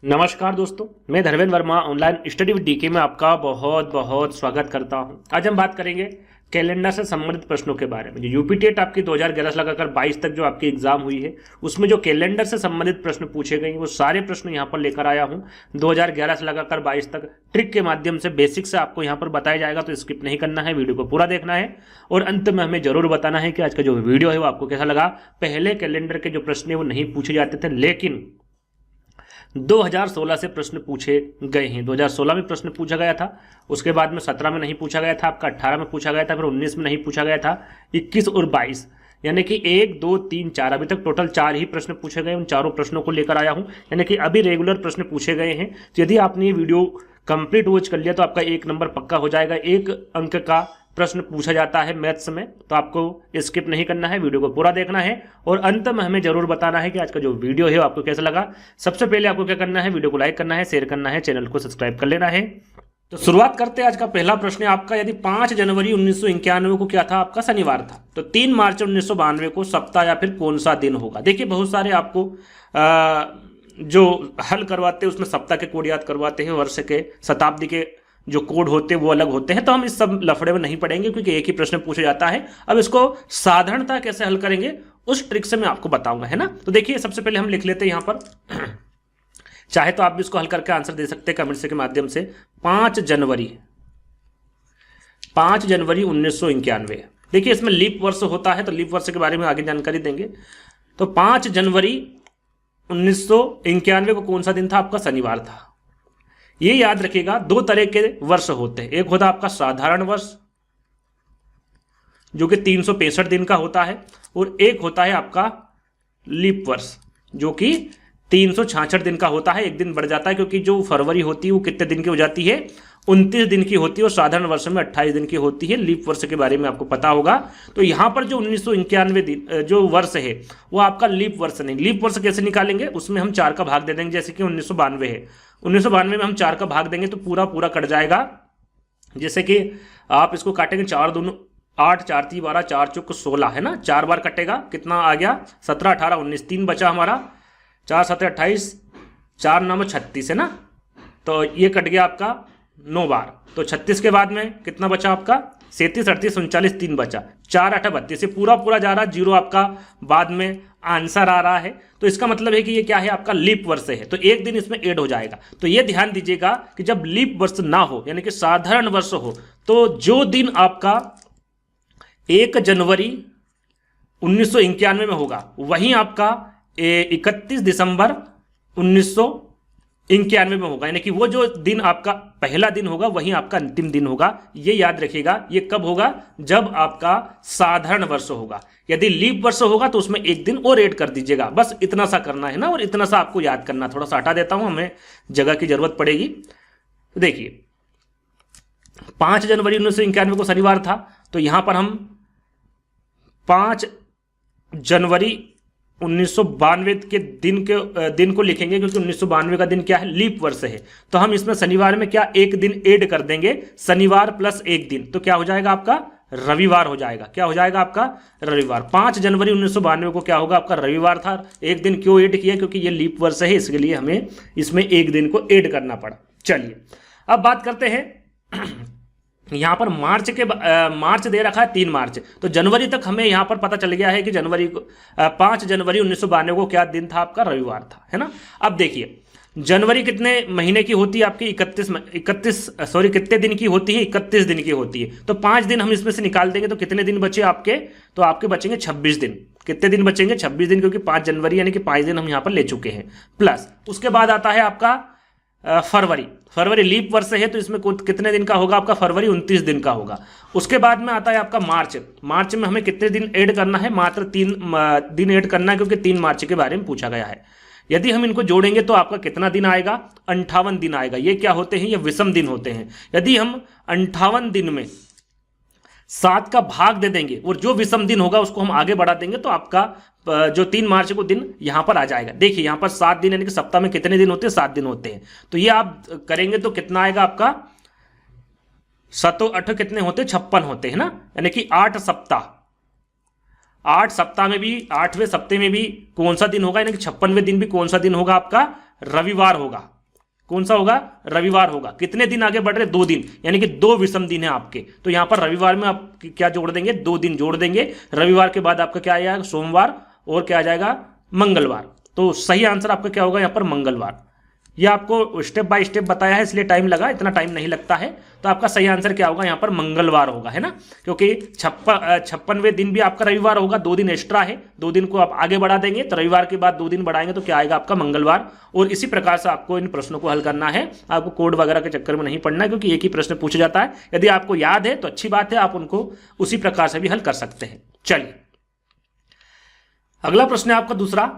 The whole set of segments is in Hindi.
नमस्कार दोस्तों, मैं Dharmendra Verma online study with DK में आपका बहुत बहुत स्वागत करता हूं। आज हम बात करेंगे कैलेंडर से संबंधित प्रश्नों के बारे में। जो यूपी टेट आपकी 2011 से लगाकर 22 तक जो आपकी एग्जाम हुई है, उसमें जो कैलेंडर से संबंधित प्रश्न पूछे गए वो सारे प्रश्न यहां पर लेकर आया हूं। 2011 से लगाकर 22 तक ट्रिक के माध्यम से बेसिक से आपको यहां पर बताया जाएगा, तो स्किप नहीं करना है, वीडियो को पूरा देखना है और अंत में हमें जरूर बताना है कि आज का जो वीडियो है वो आपको कैसा लगा। पहले कैलेंडर के जो प्रश्न है वो नहीं पूछे जाते थे, लेकिन 2016 से प्रश्न पूछे गए हैं। 2016 में प्रश्न पूछा गया था, उसके बाद में 17 में नहीं पूछा गया था, आपका 18 में पूछा गया था, फिर 19 में नहीं पूछा गया था, 21 और 22, यानी कि 1 2 3 4 अभी तक टोटल 4 ही प्रश्न पूछे गए। उन चारों प्रश्नों को लेकर आया हूं, यानी कि अभी रेगुलर प्रश्न पूछे गए हैं। तो यदि आपने ये वीडियो कंप्लीट वॉच कर लिया तो आपका 1 नंबर पक्का हो जाएगा। 1 अंक का प्रश्न पूछा जाता है मैथ्स में, तो आपको स्किप नहीं करना है, वीडियो को पूरा देखना है और अंत में हमें जरूर बताना है कि आज का जो वीडियो है आपको कैसा लगा। सबसे पहले आपको क्या करना है, वीडियो को लाइक करना है, शेयर करना है, चैनल को सब्सक्राइब कर लेना है। तो शुरुआत करते हैं। आज का पहला प्रश्न है आपका, यदि 5 जनवरी 1991 को क्या था, आपका शनिवार था, तो 3 मार्च 1992 को सप्ताह या फिर कौन सा दिन होगा। देखिए बहुत सारे आपको जो हल करवाते हैं उसमें सप्ताह के कोड याद करवाते हैं, वर्ष के, शताब्दी के जो कोड होते हैं वो अलग होते हैं, तो हम इस सब लफड़े में नहीं पड़ेंगे क्योंकि एक ही प्रश्न पूछा जाता है। अब इसको साधारणता कैसे हल करेंगे उस ट्रिक से मैं आपको बताऊंगा, है ना। तो देखिए सबसे पहले हम लिख लेते हैं यहां पर, चाहे तो आप भी इसको हल करके आंसर दे सकते हैं कमेंट्स के माध्यम से। 5 जनवरी 1991। देखिए इसमें लीप वर्ष होता है, तो लीप वर्ष के बारे में आगे जानकारी देंगे। तो 5 जनवरी 1991 को कौन सा दिन था, आपका शनिवार था। ये याद रखिएगा, 2 तरह के वर्ष होते हैं। एक होता है आपका साधारण वर्ष जो कि 365 दिन का होता है, और एक होता है आपका लीप वर्ष जो कि 366 दिन का होता है। एक दिन बढ़ जाता है क्योंकि जो फरवरी होती है वो कितने दिन की हो जाती है, 29 दिन की होती है, और साधारण वर्ष में 28 दिन की होती है। लीप वर्ष के बारे में आपको पता होगा। तो यहां पर जो 1991 दिन जो वर्ष है वो आपका लीप वर्ष नहीं। लीप वर्ष कैसे निकालेंगे, उसमें हम 4 का भाग दे देंगे, जैसे कि 1992 है, 1992 में हम 4 का भाग देंगे तो पूरा पूरा कट जाएगा। जैसे कि आप इसको काटेंगे, 4 दूनी 8, 4 3 12, 4 चौक 16, है ना। 4 बार कटेगा, कितना आ गया, 17 18 19, 3 बचा हमारा, 4 7 28, 4 9 36, है ना। तो ये कट गया आपका 9 बार। तो 36 के बाद में कितना बचा आपका, 37 38 39, 3 बचा, 4 8 32, ये पूरा पूरा जा रहा, जीरो आपका बाद में आंसर आ रहा है। तो इसका मतलब है कि ये क्या है, आपका लीप वर्ष है, तो एक दिन इसमें ऐड हो जाएगा। तो ये ध्यान दीजिएगा कि जब लीप वर्ष ना हो यानी कि साधारण वर्ष हो, तो जो दिन आपका 1 जनवरी 1991 में होगा वहीं आपका 31 दिसंबर 1991 में होगा, यानी कि वो जो दिन आपका पहला दिन होगा वहीं आपका अंतिम दिन होगा। ये याद रखिएगा। ये कब होगा, जब आपका साधारण वर्ष होगा। यदि लीप वर्ष होगा तो उसमें एक दिन और ऐड कर दीजिएगा, बस इतना सा करना है ना, और इतना सा आपको याद करना। थोड़ा सा हटा देता हूं, हमें जगह की जरूरत पड़ेगी। तो देखिए 5 जनवरी 1991 को शनिवार था, तो यहां पर हम 5 जनवरी 1992 के दिन को लिखेंगे, क्योंकि 1992 का दिन क्या है, लीप वर्ष है। तो हम इसमें शनिवार में क्या एक दिन ऐड कर देंगे, शनिवार प्लस एक दिन, तो क्या हो जाएगा आपका रविवार हो जाएगा। क्या हो जाएगा आपका रविवार। 5 जनवरी 1992 को क्या होगा, आपका रविवार था। एक दिन क्यों ऐड किया, क्योंकि ये लीप वर्ष है, इसके लिए हमें इसमें एक दिन को ऐड करना पड़ा। चलिए अब बात करते हैं यहां पर मार्च दे रखा है 3 मार्च, तो जनवरी तक हमें यहां पर पता चल गया है कि 5 जनवरी 1992 को क्या दिन था, आपका रविवार था, है ना। अब देखिए जनवरी कितने महीने की होती है आपकी, 31 कितने दिन की होती है, 31 दिन की होती है। तो 5 दिन हम इसमें से निकाल देंगे तो कितने दिन बचे आपके, तो आपके बचेंगे 26 दिन। कितने दिन बचेंगे, 26 दिन, क्योंकि 5 जनवरी यानी कि 5 दिन हम यहां पर ले चुके हैं। प्लस उसके बाद आता है आपका फरवरी लीप वर्ष है, तो इसमें कितने दिन का होगा आपका, फरवरी 29 दिन का होगा। उसके बाद में आता है आपका मार्च में हमें कितने दिन ऐड करना है, मात्र 3 दिन ऐड करना है, क्योंकि 3 मार्च के बारे में पूछा गया है। यदि हम इनको जोड़ेंगे तो आपका कितना दिन आएगा, 58 दिन आएगा। ये क्या होते हैं, ये विषम दिन होते हैं। यदि हम 58 दिन में 7 का भाग दे देंगे और जो विषम दिन होगा उसको हम आगे बढ़ा देंगे, तो आपका जो 3 मार्च को दिन यहां पर आ जाएगा। देखिए यहां पर 7 दिन, यानी कि सप्ताह में कितने दिन होते हैं, 7 दिन होते हैं। तो ये आप करेंगे तो कितना आएगा आपका, 7 8 कितने होते हैं, 56 होते हैं ना, यानी कि 8 सप्ताह। 8 सप्ताह में भी 8वें सप्ताह में भी कौन सा दिन होगा, यानी कि 56वें दिन भी कौन सा दिन होगा, आपका रविवार होगा। कौन सा होगा? रविवार होगा। कितने दिन आगे बढ़ रहे? 2 दिन, यानी कि 2 विषम दिन है आपके। तो यहां पर रविवार में आप क्या जोड़ देंगे? 2 दिन जोड़ देंगे। रविवार के बाद आपका क्या आ जाएगा? सोमवार, और क्या आ जाएगा? मंगलवार। तो सही आंसर आपका क्या होगा यहां पर? मंगलवार। ये आपको स्टेप बाय स्टेप बताया है, इसलिए टाइम लगा, इतना टाइम नहीं लगता है। तो आपका सही आंसर क्या होगा? यहां पर मंगलवार होगा, है ना, क्योंकि 56वें दिन भी आपका रविवार होगा। 2 दिन एक्स्ट्रा है, 2 दिन को आप आगे बढ़ा देंगे, तो रविवार के बाद 2 दिन बढ़ाएंगे तो क्या आएगा आपका? मंगलवार। और इसी प्रकार से आपको इन प्रश्नों को हल करना है। आपको कोड वगैरह के चक्कर में नहीं पड़ना है, क्योंकि एक ही प्रश्न पूछा जाता है। यदि आपको याद है तो अच्छी बात है, आप उनको उसी प्रकार से भी हल कर सकते हैं। चलिए, अगला प्रश्न है आपका दूसरा,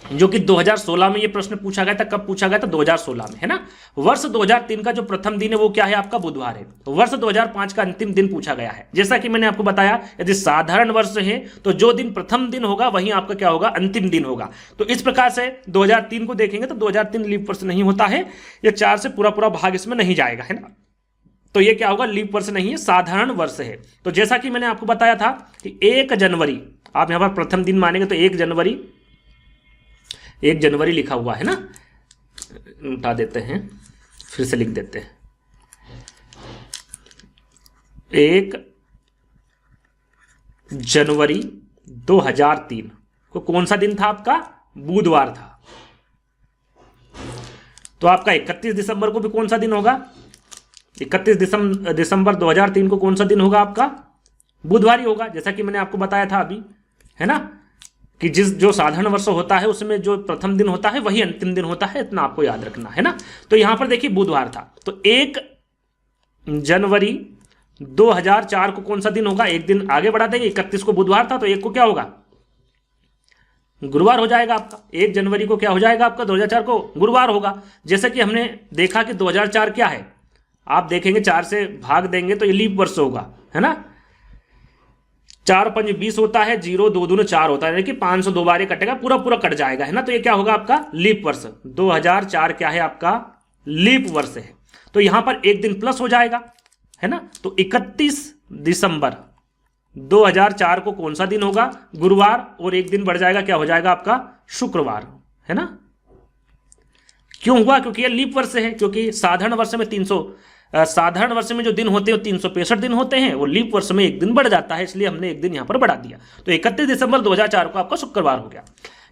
जो कि 2016 में ये प्रश्न पूछा गया था। कब पूछा गया था? 2016 में, है ना। वर्ष 2003 का जो प्रथम दिन है वो क्या है आपका? बुधवार है। तो वर्ष 2005 का अंतिम दिन पूछा गया है। जैसा कि मैंने आपको बताया, यदि साधारण वर्ष है तो जो दिन प्रथम दिन होगा वही आपका क्या होगा? अंतिम दिन होगा। तो इस प्रकार से 2003 को देखेंगे तो 2003 लीप वर्ष नहीं होता है। ये 4 से पूरा पूरा भाग इसमें नहीं जाएगा, है ना। तो ये क्या होगा? लीप वर्ष नहीं है, साधारण वर्ष है। तो जैसा कि मैंने आपको बताया था कि 1 जनवरी, आप यहां पर प्रथम दिन मानेंगे तो 1 जनवरी लिखा हुआ है ना, उठा देते हैं, फिर से लिख देते हैं। 1 जनवरी 2003 को कौन सा दिन था आपका? बुधवार था। तो आपका 31 दिसंबर को भी कौन सा दिन होगा? 31 दिसंबर 2003 को कौन सा दिन होगा आपका? बुधवार ही होगा, जैसा कि मैंने आपको बताया था अभी, है ना, कि जो साधारण वर्ष होता है उसमें जो प्रथम दिन होता है वही अंतिम दिन होता है, इतना आपको याद रखना है ना। तो यहां पर देखिए बुधवार था, तो 1 जनवरी 2004 को कौन सा दिन होगा? एक दिन आगे बढ़ा देंगे, 31 को बुधवार था तो 1 को क्या होगा? गुरुवार हो जाएगा आपका। 1 जनवरी को क्या हो जाएगा आपका? 2004 को गुरुवार होगा। जैसे कि हमने देखा कि 2004 क्या है, आप देखेंगे 4 से भाग देंगे तो ये लीप वर्ष होगा, है ना। 4 5 20 होता है, 0 2 दूनी 4 होता है, यानी कि 502 बार ये कटेगा, पूरा पूरा कट जाएगा, है ना। तो ये क्या होगा आपका? लीप वर्ष। 2004 क्या है आपका? लीप वर्ष है। तो यहां पर एक दिन प्लस हो जाएगा, है ना। तो 31 दिसंबर 2004 को कौन सा दिन होगा? गुरुवार। और एक दिन बढ़ जाएगा, क्या हो जाएगा आपका? शुक्रवार, है ना। क्यों हुआ? क्योंकि ये लीप वर्ष है, क्योंकि साधारण वर्ष में साधारण वर्ष में जो दिन होते हैं वो 365 दिन होते हैं, वो लीप वर्ष में एक दिन बढ़ जाता है, इसलिए हमने एक दिन यहां पर बढ़ा दिया। तो 31 दिसंबर 2004 को आपका शुक्रवार हो गया।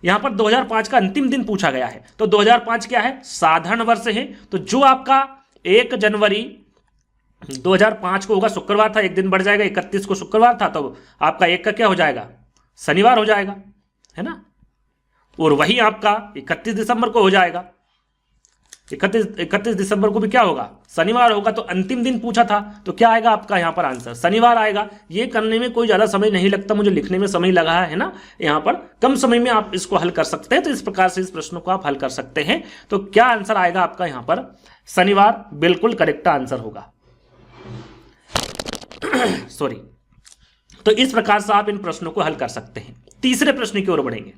यहां पर 2005 का अंतिम दिन पूछा गया है, तो 2005 क्या है? साधारण वर्ष है। तो जो आपका 1 जनवरी 2005 को होगा शुक्रवार था, एक दिन बढ़ जाएगा, 31 को शुक्रवार था, तो आपका 1 का क्या हो जाएगा? शनिवार हो जाएगा, है ना। और वही आपका 31 दिसंबर को हो जाएगा, 31 दिसंबर को भी क्या होगा? शनिवार होगा। तो अंतिम दिन पूछा था, तो क्या आएगा आपका यहां पर आंसर? शनिवार आएगा। ये करने में कोई ज्यादा समय नहीं लगता, मुझे लिखने में समय लगा है ना। यहां पर कम समय में आप इसको हल कर सकते हैं, तो इस प्रकार से इस प्रश्न को आप हल कर सकते हैं। तो क्या आंसर आएगा आपका यहां पर? शनिवार बिल्कुल करेक्ट आंसर होगा। सॉरी। तो इस प्रकार से आप इन प्रश्नों को हल कर सकते हैं। तीसरे प्रश्न की ओर बढ़ेंगे।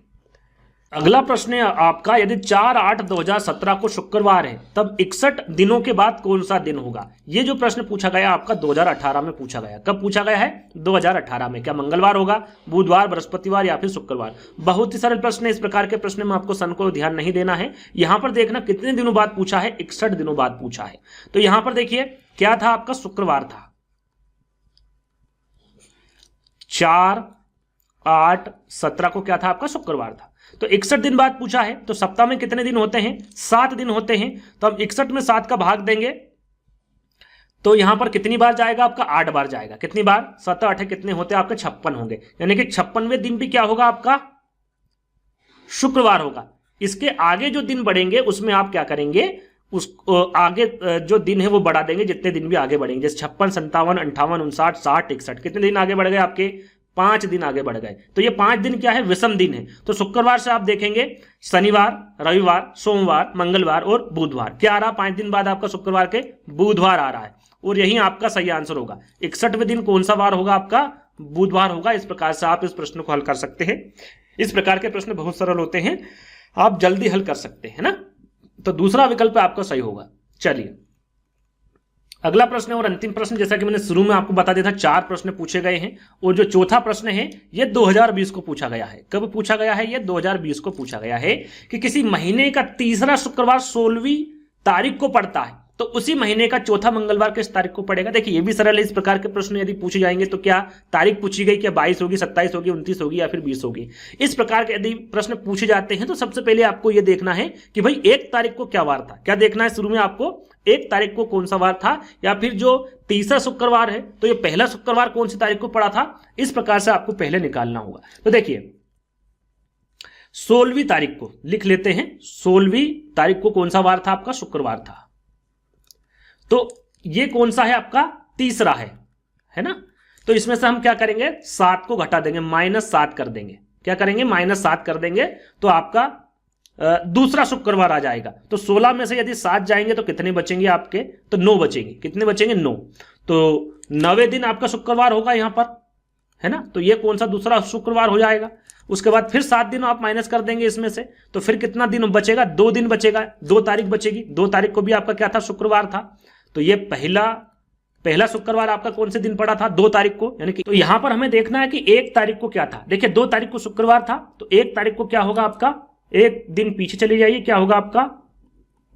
अगला प्रश्न है आपका, यदि 4/8/2017 को शुक्रवार है तब 61 दिनों के बाद कौन सा दिन होगा? ये जो प्रश्न पूछा गया आपका 2018 में पूछा गया। कब पूछा गया है? 2018 में। क्या मंगलवार होगा, बुधवार, बृहस्पतिवार या फिर शुक्रवार? बहुत ही सरल प्रश्न है। इस प्रकार के प्रश्न में आपको सन को ध्यान नहीं देना है। यहां पर देखना कितने दिनों बाद पूछा है? 61 दिनों बाद पूछा है। तो यहां पर देखिए क्या था आपका? शुक्रवार था। 4/8/17 को क्या था आपका? शुक्रवार था। तो 61 दिन बाद पूछा है, तो सप्ताह में कितने दिन होते हैं? 7 दिन होते हैं। तो हम 61 में 7 का भाग देंगे तो यहां पर कितनी बार जाएगा आपका? 8 बार जाएगा। कितनी बार? 7 8 कितने होते हैं आपके? 56 होंगे, यानी कि 56वें दिन भी क्या होगा आपका? शुक्रवार होगा। इसके आगे जो दिन बढ़ेंगे उसमें आप क्या करेंगे? उस आगे जो दिन है वो बढ़ा देंगे, जितने दिन भी आगे बढ़ेंगे, जैसे 56 57 58 59 60 61, कितने दिन आगे बढ़ गए आपके? 5 दिन आगे बढ़ गए। तो ये 5 दिन क्या है? विषम दिन है। तो शुक्रवार से आप देखेंगे शनिवार, रविवार, सोमवार, मंगलवार और बुधवार। क्या आ रहा? 5 दिन बाद आपका शुक्रवार के बुधवार आ रहा है, और यही आपका सही आंसर होगा। 61वें दिन कौन सा वार होगा आपका? बुधवार होगा। इस प्रकार से आप इस प्रश्न को हल कर सकते हैं। इस प्रकार के प्रश्न बहुत सरल होते हैं, आप जल्दी हल कर सकते हैं ना। तो दूसरा विकल्प आपका सही होगा। चलिए अगला प्रश्न और अंतिम प्रश्न, जैसा कि मैंने शुरू में आपको बता दिया था 4 प्रश्न पूछे गए हैं और जो चौथा प्रश्न है ये 2020 को पूछा गया है। कब पूछा गया है? ये 2020 को पूछा गया है कि किसी महीने का तीसरा शुक्रवार 16वीं तारीख को पड़ता है तो उसी महीने का चौथा मंगलवार किस तारीख को पड़ेगा। देखिए ये भी सरल है, इस प्रकार के प्रश्न यदि पूछे जाएंगे तो क्या तारीख पूछी गई, क्या 22 होगी, 27 होगी, 29 होगी या फिर 20 होगी। इस प्रकार के यदि प्रश्न पूछे जाते हैं तो सबसे पहले आपको यह देखना है कि भाई 1 तारीख को क्या वार था। क्या देखना है शुरू में आपको? 1 तारीख को कौन सा वार था, या फिर जो तीसरा शुक्रवार है तो ये पहला शुक्रवार कौन सी तारीख को पड़ा था। इस प्रकार से आपको पहले निकालना होगा। तो देखिए 16वीं तारीख को लिख लेते हैं। 16वीं तारीख को कौन सा वार था? आपका शुक्रवार था। तो ये कौन सा है? आपका तीसरा है ना। तो इसमें से हम क्या करेंगे? 7 को घटा देंगे, -7 कर देंगे। क्या करेंगे? -7 कर देंगे तो आपका दूसरा शुक्रवार आ जाएगा। तो 16 में से यदि 7 जाएंगे तो कितने बचेंगे आपके? तो 9 बचेंगे। कितने बचेंगे? 9। तो 9वें दिन आपका शुक्रवार होगा यहां पर, है ना। तो ये कौन सा दूसरा शुक्रवार हो जाएगा। उसके बाद फिर 7 दिन आप माइनस कर देंगे इसमें से, तो फिर कितना दिन बचेगा? 2 दिन बचेगा, 2 तारीख बचेगी। 2 तारीख को भी आपका क्या था? शुक्रवार था। तो ये पहला शुक्रवार आपका कौन से दिन पड़ा था? 2 तारीख को, यानी कि तो यहां पर हमें देखना है कि 1 तारीख को क्या था। देखिए 2 तारीख को शुक्रवार था तो 1 तारीख को क्या होगा आपका? एक दिन पीछे चले जाइए, क्या होगा आपका?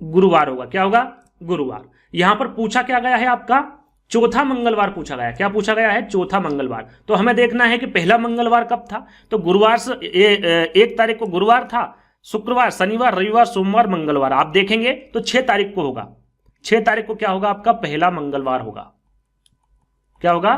गुरुवार होगा। क्या होगा? गुरुवार। यहां पर पूछा क्या गया है? आपका चौथा मंगलवार पूछा गया। क्या पूछा गया है? चौथा मंगलवार। तो हमें देखना है कि पहला मंगलवार कब था। तो गुरुवार से 1 तारीख को गुरुवार था, शुक्रवार, शनिवार, रविवार, सोमवार, मंगलवार। आप देखेंगे तो 6 तारीख को होगा। 6 तारीख को क्या होगा? आपका पहला मंगलवार होगा। क्या होगा?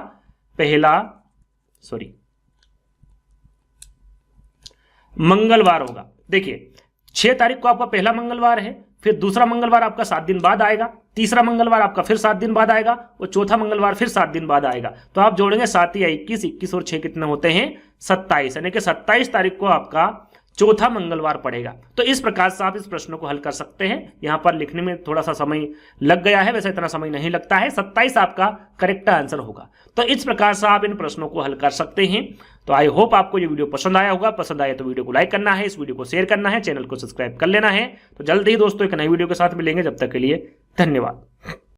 मंगलवार होगा। देखिए 6 तारीख को आपका पहला मंगलवार है, फिर दूसरा मंगलवार आपका 7 दिन बाद आएगा, तीसरा मंगलवार आपका फिर 7 दिन बाद आएगा और चौथा मंगलवार फिर 7 दिन बाद आएगा। तो आप जोड़ेंगे 7 या 21, 21 और 6 कितने होते हैं? 27, यानी कि 27 तारीख को आपका चौथा मंगलवार पड़ेगा। तो इस प्रकार से आप इस प्रश्न को हल कर सकते हैं। यहां पर लिखने में थोड़ा सा समय लग गया है, वैसे इतना समय नहीं लगता है। 27 आपका करेक्ट आंसर होगा। तो इस प्रकार से आप इन प्रश्नों को हल कर सकते हैं। तो आई होप आपको ये वीडियो पसंद आया होगा। पसंद आया तो वीडियो को लाइक करना है, इस वीडियो को शेयर करना है, चैनल को सब्सक्राइब कर लेना है। तो जल्द ही दोस्तों एक नई वीडियो के साथ मिलेंगे। जब तक के लिए धन्यवाद।